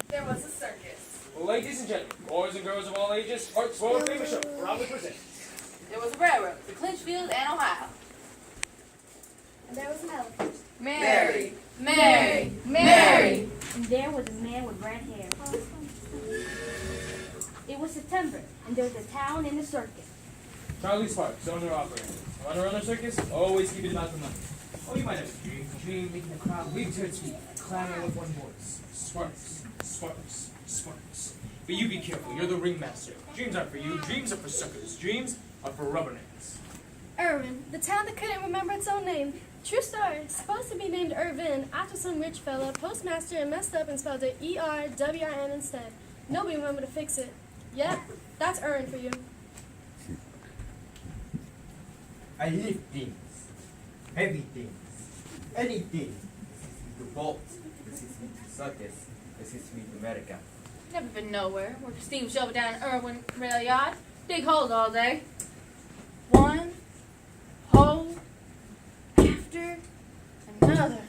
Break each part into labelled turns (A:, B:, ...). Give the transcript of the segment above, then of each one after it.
A: there was a circus.
B: Ladies and gentlemen, boys and girls of all ages, Hart's world famous show proudly presents.
A: There was a railroad to Clinchfield and Ohio.
C: And there was an elephant.
A: Mary, Mary, Mary.
C: And there was a man with red hair. It was September, and there was a town in the circus.
B: Charlie Sparks, owner operator. Want to run a circus? Always keep it about the money. Oh, you might have a dream making the crowd wave to its feet, clamoring with one voice. Sparks, sparks, sparks. But you be careful, you're the ringmaster. Dreams aren't for you, dreams are for suckers. Dreams are for rubbernecks.
D: Irvin, the town that couldn't remember its own name. True story. It's supposed to be named Irvin after some rich fella, postmaster, and messed up and spelled it E-R-W-I-N instead. Nobody remembered to fix it. Yep, that's Irvin for you.
E: I lift things, heavy things, anything. The bolt, this is me to circus, this is me to America.
A: Never been nowhere. Work a steam shovel down in Irwin rail yard. Dig holes all day. One hole after another.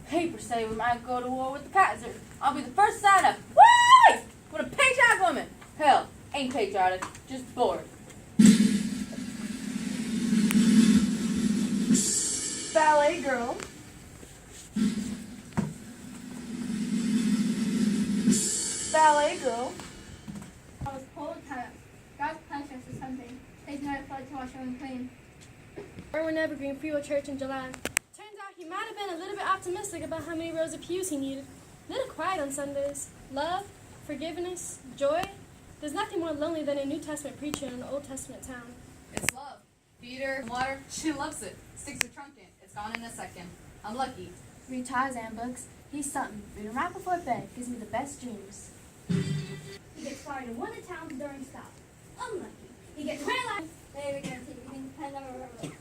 A: Papers say we might go to war with the Kaiser. I'll be the first side up. Woo! With a patriotic woman. Hell, ain't patriotic, just bored.
D: Ballet girl. Ballet girl.
F: I was pulled tight. God's punishment for something. They did not flood to wash everyone clean.
D: Irwin Evergreen Free Will Church in July. Turns out he might have been a little bit optimistic about how many rows of pews he needed. Little quiet on Sundays. Love, forgiveness, joy. There's nothing more lonely than a New Testament preacher in an Old Testament town.
A: It's love. Feed her water. She loves it. Sticks her trunk in. It's gone in a second. I'm lucky.
C: Read Tarzan books. He's something. Reading right before bed gives me the best dreams. He gets fired in one of the towns during stop. Unlucky. He gets paralyzed.
F: They were going to take me depend on a railroad.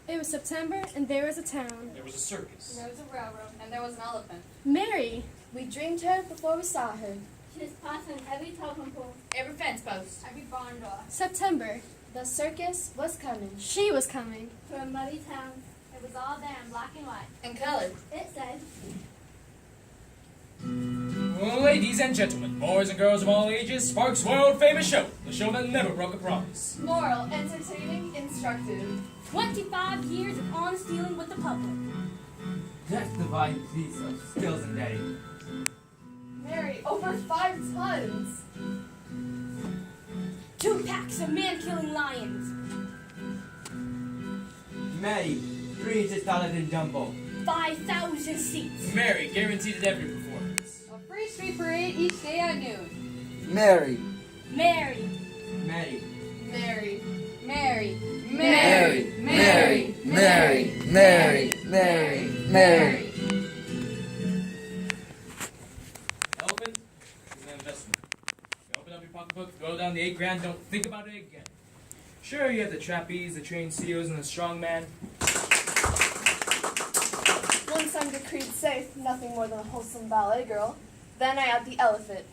D: It was September, and there was a town.
B: There was a circus.
A: There was a railroad, and there was an elephant.
D: Mary.
C: We dreamed her before we saw her.
F: She was passing every telephone pole,
A: Every fence post.
F: every barn door,
D: September.
C: The circus was coming.
D: She was coming.
F: to a muddy town. It was all there in black and white.
A: And colored.
F: It said,
B: Ladies and gentlemen, boys and girls of all ages, Sparks' world famous show. The show that never broke a promise.
A: Moral, entertaining, instructive.
C: 25 years of honest dealing with the public.
E: That's the divine piece of skills and daddy.
A: Mary, over 5 tons.
C: 2 packs of man-killing lions.
E: Mary, 3 inches taller than Jumbo.
C: 5,000 seats.
B: Mary, guaranteed at every performance.
A: A free street parade each day at noon.
E: Mary,
C: Mary.
E: Mary,
A: Mary, Mary,
E: Mary, Mary, Mary, Mary, Mary, Mary.
B: Elephant is an investment. You open up your pocketbook, throw down the $8 grand, don't think about it again. Sure, you have the trapeze, the trained CEOs, and the strongman.
G: Once I'm decreed safe, nothing more than a wholesome ballet girl. Then I add the elephant.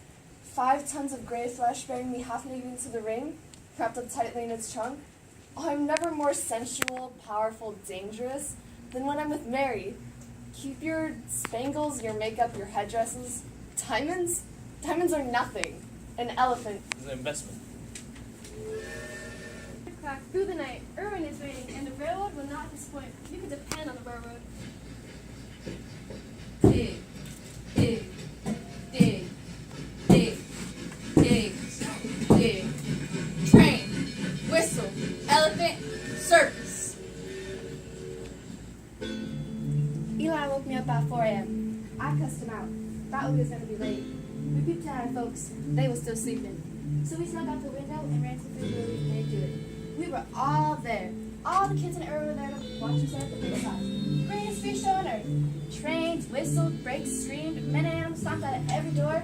G: 5 tons of gray flesh bearing me half naked into the ring, wrapped up tightly in its trunk. Oh, I'm never more sensual, powerful, dangerous than when I'm with Mary. Keep your spangles, your makeup, your headdresses. Diamonds? Diamonds are nothing. An elephant.
B: It's an investment.
D: Crack through the night. Irwin is waiting, and the railroad will not disappoint. You can depend on the railroad.
A: Dig, dig, dig, dig, dig, dig. Train, whistle, elephant, circus.
C: Eli woke me up at 4 a.m. I cussed him out. Thought we was going to be late. We peeped at our folks. They were still sleeping. So we snuck out the window and ran to the building and they do it. We were all there. All the kids in Irwin were there to watch us at the big size. Greatest free show on earth. Trained, whistled, brakes, screamed, men and animals stomped out at every door.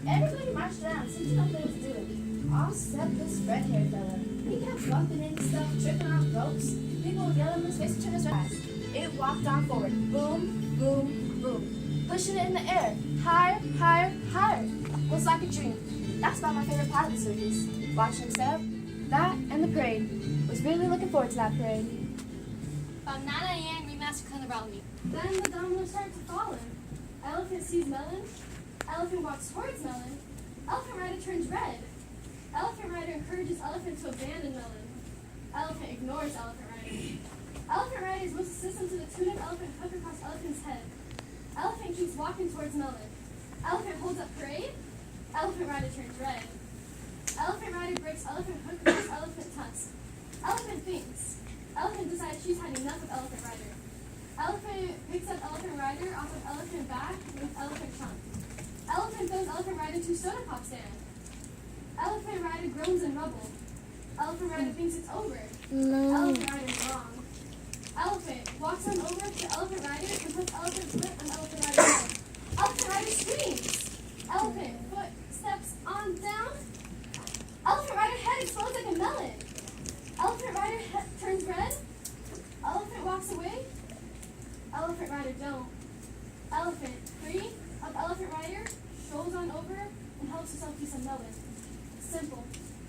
C: Everybody marched around, seemed to know what they was doing. All except this red-haired fella. He kept bumping into stuff, tripping off ropes. People would yell in his face and turn his eyes. It walked on forward. Boom, boom, boom. Pushing it in the air. Higher, higher, higher. It was like a dream. That's about my favorite part of the circus. Watching him set up, that, and the parade. Was really looking forward to that parade.
F: about 9 a.m. we massacred the Roundy.
D: Then the dominoes started to fall in. Elephant sees melon. Elephant walks towards melon. Elephant rider turns red. Elephant rider encourages elephant to abandon melon. Elephant ignores elephant rider. Elephant rider is supposed to system to the tune of elephant hook across elephant's head. Elephant keeps walking towards melon. Elephant holds up parade. Elephant rider turns red. Elephant rider breaks elephant hook across elephant tusk. Elephant thinks. Elephant decides she's had enough of elephant rider. Elephant picks up elephant rider off of elephant back with elephant trunk. Elephant throws elephant rider to soda pop stand. Elephant rider groans in rubble. Elephant rider thinks it's over.
C: No.
D: Elephant rider is wrong. Elephant walks on over to elephant rider and puts elephant's foot on elephant rider's head. Elephant rider screams. Elephant foot steps on down. Elephant rider head explodes like a melon. Elephant rider turns red. Elephant walks away. Elephant rider don't. Elephant free of elephant rider strolls on over and helps herself to some melon. Simple.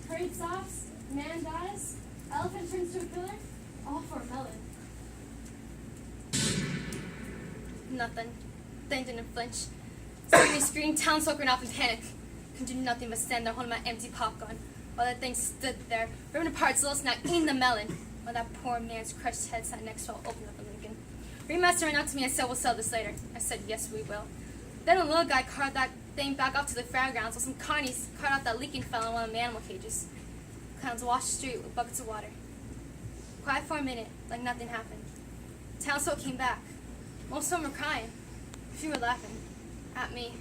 D: Parade stops. Man dies. Elephant turns to a killer. All for a melon.
H: Nothing. Thing didn't flinch. Suddenly screamed, town soaking off in panic. Could do nothing but stand there holding my empty popgun while that thing stood there, ripping apart its little snack, eating the melon, while that poor man's crushed head sat next to her, opened up the Lincoln. Ringmaster ran up to me and said, "We'll sell this later." I said, "Yes, we will." Then a little guy carted that thing back up to the fairgrounds while some carnies carted out that leaking fellow in one of the animal cages. Clowns washed the street with buckets of water. Quiet for a minute, like nothing happened. Townsfolk came back. Most of them were crying. A few were laughing. At me.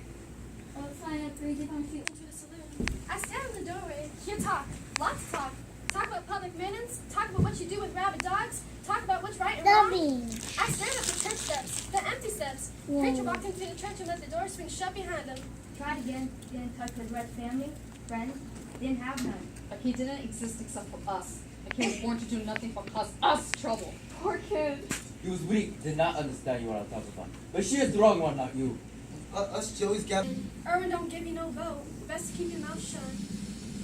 F: Oh, it's fine. I'm free to come shoot.
D: Into the saloon. I stand in the doorway. Hear talk. Lots of talk. Talk about public maintenance. Talk about what you do with rabid dogs. Talk about what's right and wrong. I stand at the church steps. The empty steps. Preacher walked into the church and let the door swing shut behind him.
I: Tried again, get in touch with Red's family, friends, didn't have none.
J: Like he didn't exist except for us. A kid was born to do nothing but cause us trouble.
I: Poor kid.
E: He was weak, did not understand you were on top of her. But she is the wrong one, not you.
K: Us Joey's got.
D: Irwin don't give you no vote. Best to keep your mouth shut.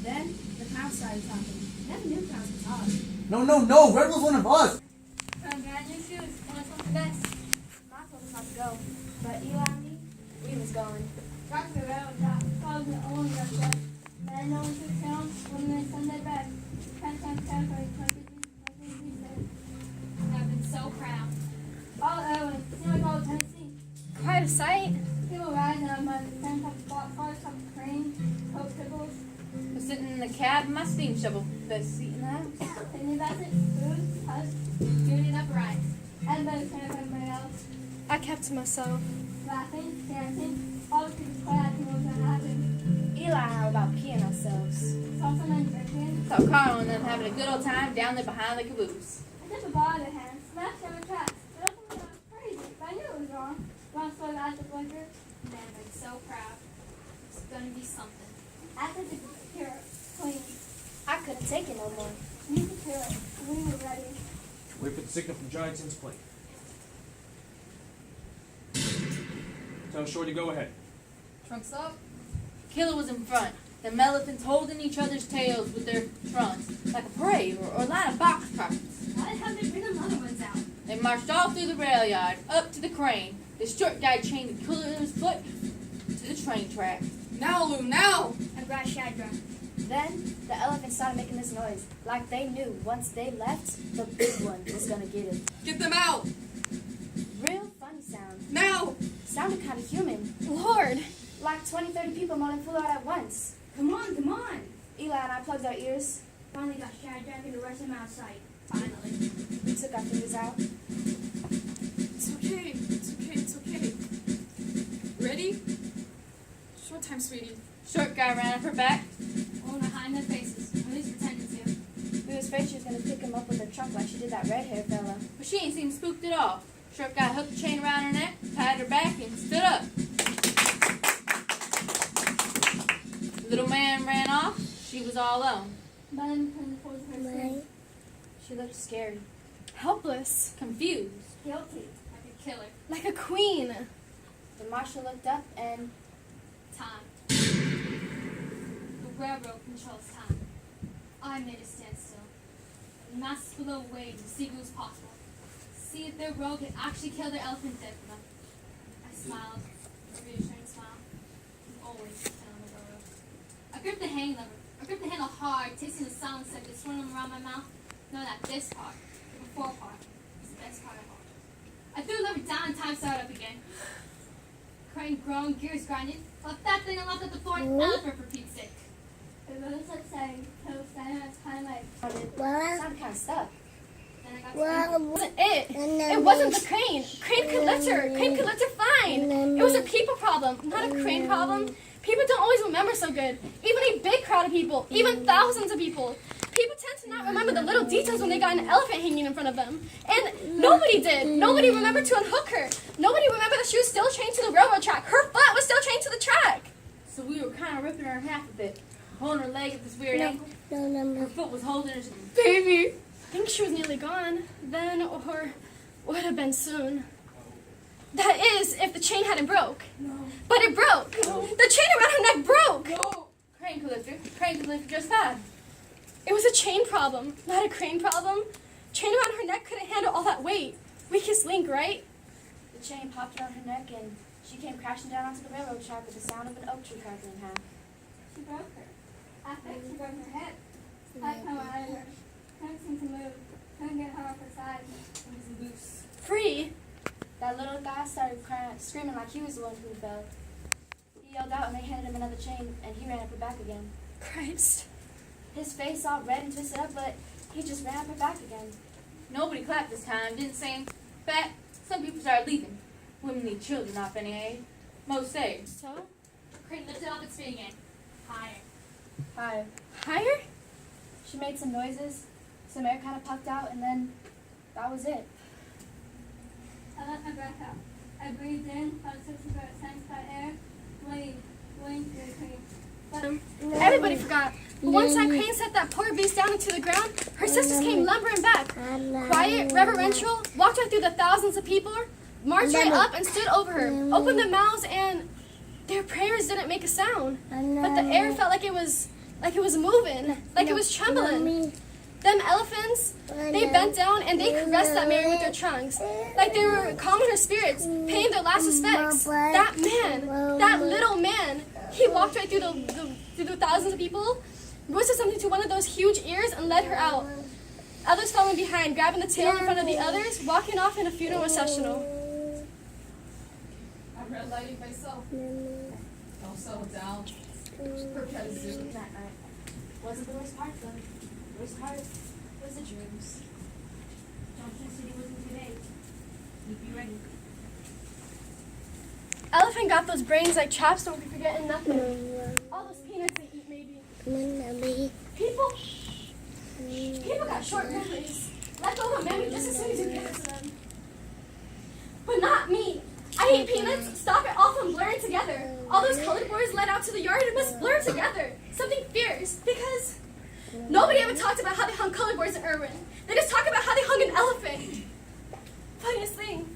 I: Then the clowns started talking. Never knew clowns could talk.
K: No, Red was one of us!
F: Come grab your shoes. Want something best?
C: Ma told us not to go, but Eli and me, we was going.
F: Got to go with that. Called the own restaurant. Man, no one took town. Woman and Sunday back. Can't for 23 cents.
H: I've been so proud.
F: All Owen. Seemed like all Tennessee.
D: Quite a sight.
F: People riding on my friend top spot cars, top crane, Coke pickles.
A: I'm sitting in the cab in my steam shovel. Best seat in the house.
F: Thinking about it. Food, hush, doing it upright. Everybody kind of everybody else.
D: I kept to myself.
F: Laughing, dancing. All the people quiet. People was gonna happen.
C: Eli and I were about peeing ourselves.
F: Saw someone drinking.
A: Saw Carl and them having a good old time down there behind the caboose.
F: I took a ball in their hand, smashed them in tracks. But I thought it was crazy, but I knew it was wrong. Once I at the blinker,
H: Man, I'm so proud. It's gonna be something.
F: after the cure, clean.
C: I couldn't take it no more.
F: Need to cure it. We were ready.
B: Wait for the signal from Giantson's plane. Tell Shorty go ahead.
J: Trunks up.
A: Killer was in front. The elephants holding each other's tails with their trunks, like a parade or a line of box crackers.
H: Why the hell did they bring them other ones out?
A: They marched all through the rail yard, up to the crane. The short guy chained the killer's foot to the train track.
J: Now, Lou, now!
C: And Brad Shadra. Then the elephants started making this noise, like they knew once they left, the big one was gonna get it.
J: Get them out!
C: Real funny sound.
J: Now!
C: Sounded kind of human.
D: Lord.
C: Like 20, 30 people moaning flew out at once.
I: Come on.
C: Eli and I plugged our ears.
I: Finally got Shadrach and the rest of them out of sight. Finally.
C: We took our fingers out.
J: It's okay. Ready? Short time, sweetie.
A: Short guy ran up her back.
H: Oh, not hiding their faces. At least pretending to.
C: We was afraid she was gonna pick him up with her trunk like she did that red hair fella.
A: But she ain't seemed spooked at all. Short guy hooked the chain around her neck, patted her back, and stood up. Little man ran off. She was all alone.
F: Button turned towards her screen.
C: She looked scary.
D: Helpless.
A: Confused.
F: Guilty.
H: Like a killer.
D: Like a queen.
C: The marshal looked up and
H: Time. The railroad controls time. I made it stand still. The masses below waited to see if it was possible. See if their road could actually kill their elephant dead for them. I smiled. grip the handle hard, tasting the sound like it's swirling around my mouth, knowing that this part, the before part, is the best part of all. I threw the lever down and time started up again. Crane groaned, gears grinded, left that thing and left at the floor an elephant for Pete's sake.
F: It was upsetting. It was standing at a time like
C: Sounded kind of stuck.
H: Then I got
D: It wasn't it. It wasn't the crane. Crane could lift her. Crane could lift her fine. It was a people problem, not a crane problem. People don't always remember so good. Even a big crowd of people, even thousands of people. People tend to not remember the little details when they got an elephant hanging in front of them. And nobody did. Nobody remembered to unhook her. Nobody remembered that she was still chained to the railroad track. Her foot was still chained to the track.
A: So we were kind of ripping her in half a bit, holding her leg at this weird angle. Her foot was holding her.
D: Baby. I think she was nearly gone. Then, or would have been soon. That is, if the chain hadn't broke.
A: No.
D: But it broke.
A: No.
D: The chain around her neck broke.
A: No. Crane could lift her. Crane could lift her just fine.
D: It was a chain problem, not a crane problem. Chain around her neck couldn't handle all that weight. Weakest link, right?
C: The chain popped around her neck and she came crashing down onto the railroad track with the sound of an oak tree crackling in half.
F: she broke her. I think she broke her hip. I come out of her. Couldn't seem to move. Couldn't get her off her side.
A: It was loose.
D: Free.
C: That little guy started crying, screaming like he was the one who fell. He yelled out and they handed him another chain and he ran up her back again.
D: Christ.
C: His face all red and twisted up, but he just ran up her back again.
A: Nobody clapped this time, didn't say in fact, some people started leaving. Women need children off any aid. Most say.
D: So?
H: Crane lifted off its feet again. Higher.
C: Hi.
D: Higher?
C: She made some noises, some air kind of puffed out, and then that was it.
F: I let my breath out. I breathed in, felt 60 cents by air, waiting through the cream. But
D: Everybody forgot. But once that crane set that poor beast down into the ground, her sisters came lumbering back. Quiet, reverential, walked right through the thousands of people, marched right up and stood over her, opened their mouths, and their prayers didn't make a sound. But the air felt like it was moving, like it was trembling. Them elephants, they bent down and they caressed that Mary with their trunks, like they were calming her spirits, paying their last respects. That man, that little man, he walked right through the thousands of people, whispered something to one of those huge ears and led her out. Others following behind, grabbing the tail in front of the others, walking off in a funeral processional.
J: I'm red lighting myself. Don't settle down. Prepare to zoom.
C: That night wasn't the worst part, though. The worst part was the dreams.
I: Junction City wasn't too late. You'd be ready.
D: Elephant got those brains like chaps, don't be forgetting nothing. All those peanuts they eat, maybe. People got short memories. Let go of a memory just as soon as you give it to them. But not me. I ate peanuts, stop it all from blurring together. All those colored boys led out to the yard and must blur together. Something fierce, because nobody ever talked about how they hung colored boys in Irwin. They just talk about how they hung an elephant. Funniest thing,